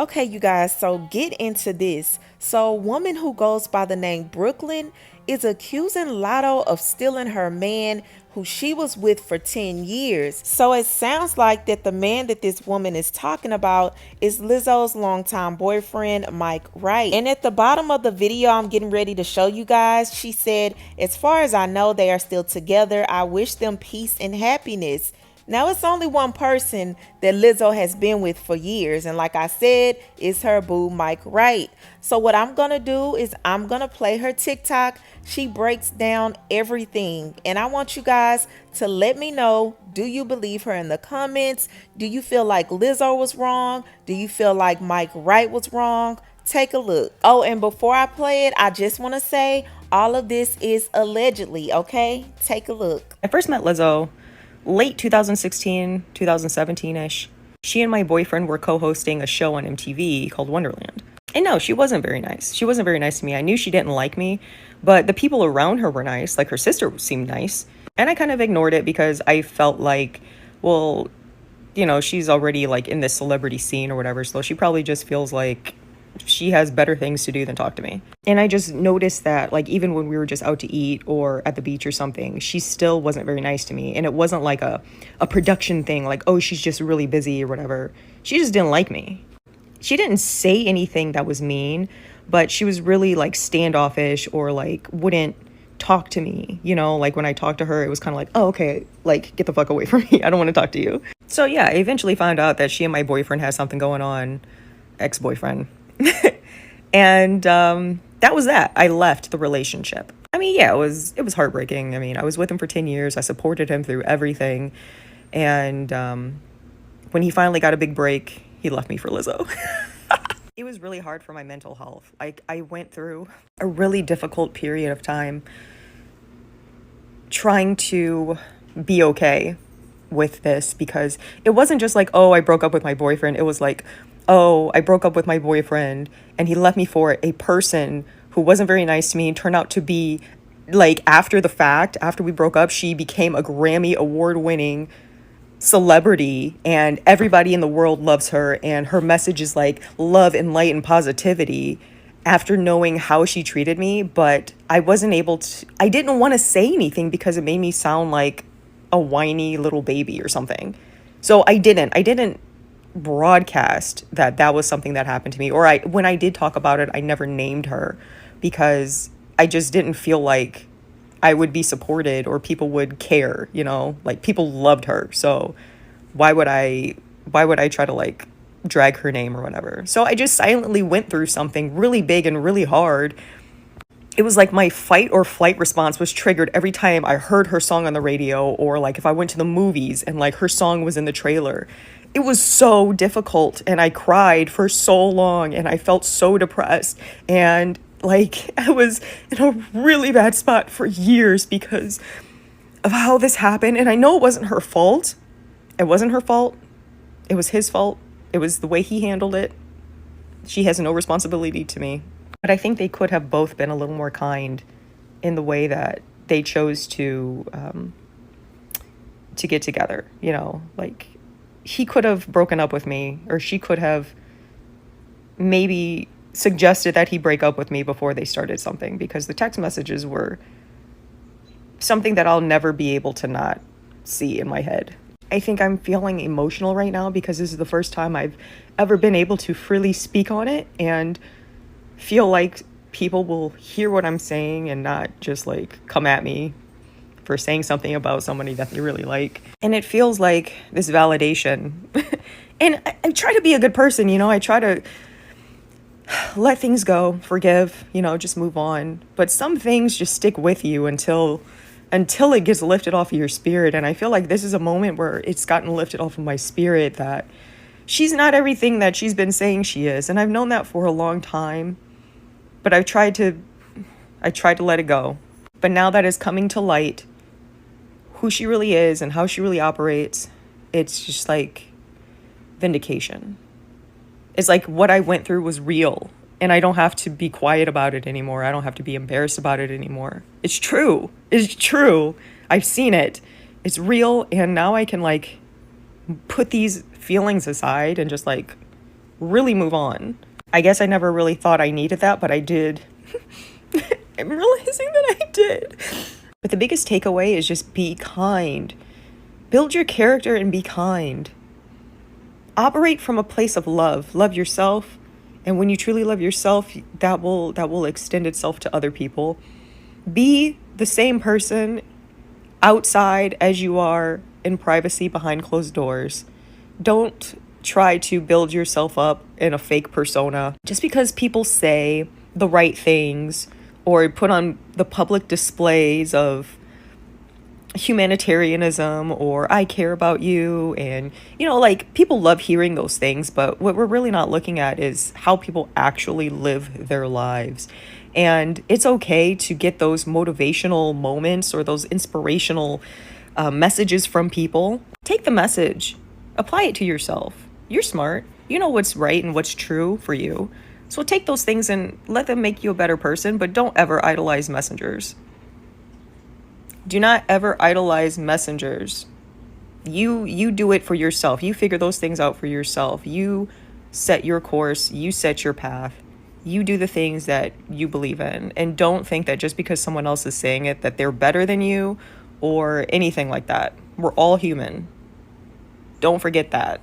Okay, you guys, so get into this. So, a woman who goes by the name Brooklyn is accusing Lotto of stealing her man who she was with for 10 years. So, it sounds like that the man that this woman is talking about is Lizzo's longtime boyfriend, Mike Wright. And at the bottom of the video I'm getting ready to show you guys, she said, "As far as I know, they are still together. I wish them peace and happiness." Now, it's only one person that Lizzo has been with for years, and like I said, it's her boo, Mike Wright. So, what I'm gonna do is I'm gonna play her TikTok. She breaks down everything, and I want you guys to let me know, do you believe her in the comments? Do you feel like Lizzo was wrong? Do you feel like Mike Wright was wrong? Take a look. Oh, and before I play it, I just want to say all of this is allegedly, okay? Take a look. I first met Lizzo late 2016, 2017-ish. She and my boyfriend were co-hosting a show on MTV called Wonderland. And no, she wasn't very nice. She wasn't very nice to me. I knew she didn't like me, but the people around her were nice. Like her sister seemed nice. And I kind of ignored it because I felt like, well, she's already like in this celebrity scene or whatever. So she probably just feels like she has better things to do than talk to me. And I just noticed that, like, even when we were just out to eat or at the beach or something, she still wasn't very nice to me. And it wasn't like a production thing, like, oh, she's just really busy or whatever. She just didn't like me. She didn't say anything that was mean, but she was really like standoffish or like wouldn't talk to me. Like when I talked to her, it was kind of like, oh, okay, like get the fuck away from me. I don't want to talk to you. So yeah, I eventually found out that she and my boyfriend had something going on, ex-boyfriend. And that was that. I left the relationship. I mean, yeah, it was heartbreaking. I mean, I was with him for 10 years. I supported him through everything. And when he finally got a big break, he left me for Lizzo. It was really hard for my mental health. I went through a really difficult period of time trying to be okay with this, because it wasn't just like, oh, I broke up with my boyfriend. It was like, oh, I broke up with my boyfriend and he left me for a person who wasn't very nice to me and turned out to be, like, after the fact, after we broke up, she became a Grammy award-winning celebrity and everybody in the world loves her, and her message is like love and light and positivity, after knowing how she treated me. But I didn't want to say anything because it made me sound like a whiny little baby or something. So I didn't broadcast that was something that happened to me, or when I did talk about it, I never named her because I just didn't feel like I would be supported or people would care, like people loved her. So why would I try to like drag her name or whatever? So I just silently went through something really big and really hard. It was like my fight or flight response was triggered every time I heard her song on the radio, or like if I went to the movies and like her song was in the trailer. It was so difficult, and I cried for so long, and I felt so depressed, and like I was in a really bad spot for years because of how this happened. And I know it wasn't her fault. It wasn't her fault. It was his fault. It was the way he handled it. She has no responsibility to me. But I think they could have both been a little more kind in the way that they chose to get together. Like he could have broken up with me, or she could have maybe suggested that he break up with me before they started something, because the text messages were something that I'll never be able to not see in my head. I think I'm feeling emotional right now because this is the first time I've ever been able to freely speak on it and feel like people will hear what I'm saying and not just like come at me for saying something about somebody that they really like. And it feels like this validation. And I try to be a good person, I try to let things go, forgive, just move on. But some things just stick with you until it gets lifted off of your spirit. And I feel like this is a moment where it's gotten lifted off of my spirit, that she's not everything that she's been saying she is. And I've known that for a long time, but I tried to let it go. But now that it's coming to light, who she really is and how she really operates, it's just like vindication. It's like what I went through was real, and I don't have to be quiet about it anymore. I don't have to be embarrassed about it anymore. It's true. It's true. I've seen it. It's real, and now I can like put these feelings aside and just like really move on. I guess I never really thought I needed that, but I did. I'm realizing that I did. But the biggest takeaway is just be kind. Build your character and be kind. Operate from a place of love. Love yourself. And when you truly love yourself, that will extend itself to other people. Be the same person outside as you are in privacy behind closed doors. Don't try to build yourself up in a fake persona. Just because people say the right things or put on the public displays of humanitarianism or I care about you, and like, people love hearing those things, but what we're really not looking at is how people actually live their lives. And it's okay to get those motivational moments or those inspirational messages from people. Take the message, apply it to yourself. You're smart, you know what's right and what's true for you, so take those things and let them make you a better person. But don't ever idolize messengers. Do not ever idolize messengers. You do it for yourself. You figure those things out for yourself. You set your course, you set your path. You do the things that you believe in, and don't think that just because someone else is saying it that they're better than you or anything like that. We're all human. Don't forget that.